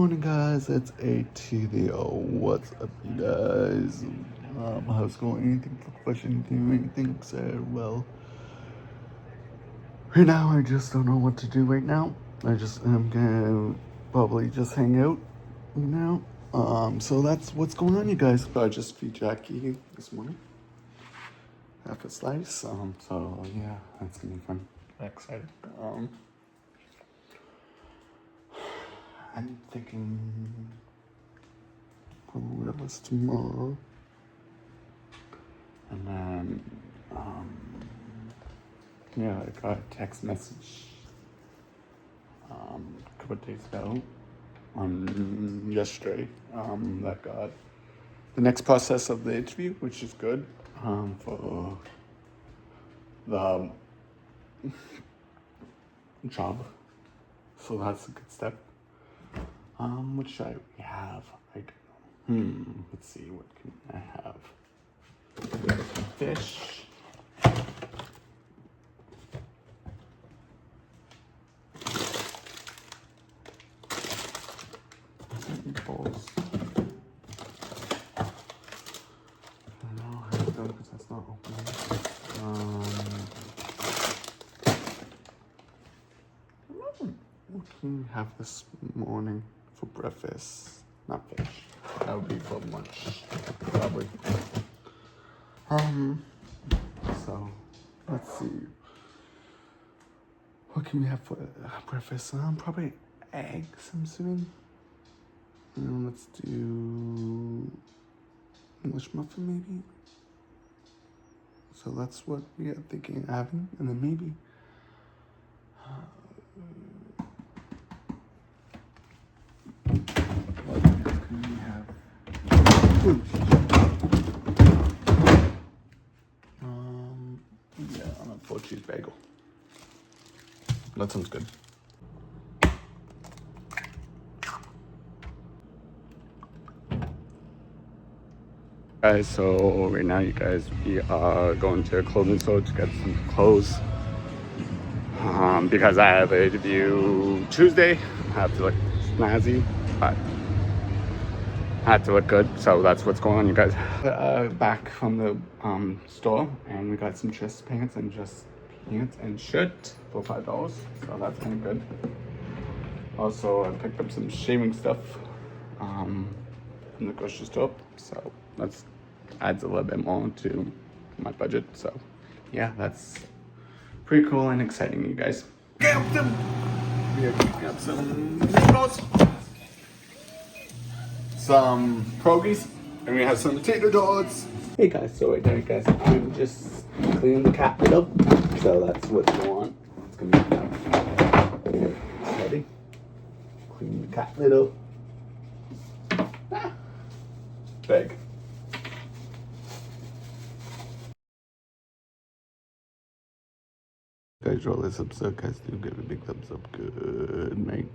morning, guys. It's ATDO. What's up, you guys? How's it going? Anything for question? Anything said? Well, right now I just don't know what to do right now. I'm gonna probably just hang out now. So that's what's going on, you guys. I just feed Jackie this morning. Half a slice. So yeah, that's gonna be fun. I'm excited. I'm thinking gorillas tomorrow. And then, yeah, I got a text message a couple of days ago on yesterday that got the next process of the interview, which is good for the job. So that's a good step. What should I have? I don't know. Let's see, what can I have? Fish. Meatballs. I don't know how to go because that's not open. What can we have this morning for breakfast? Not fish. That would be for lunch, probably. So let's see. What can we have for breakfast? Probably eggs, I'm assuming. Let's do English muffin, maybe. So that's what we are thinking of having, and then maybe what can we have? Ooh. Yeah, on a 4-cheese bagel. That sounds good. Guys, so right now, you guys, we are going to a clothing store to get some clothes. Because I have an interview Tuesday. I have to look snazzy, but I have to look good. So that's what's going on, you guys. Back from the store, and we got some dress pants and shirt for $5. So that's kind of good. Also, I picked up some shaving stuff from the grocery store. So that adds a little bit more to my budget. So yeah, that's pretty cool and exciting, you guys. We are picking up some meatballs, some pierogies, and we have some potato dogs. Hey guys, so right now, you guys, I'm just cleaning the cat lid up. So that's what you want. It's gonna be now. Ready? Clean the cat lid up. Big. Guys, roll this episode, guys. Do give a big thumbs up. Good night.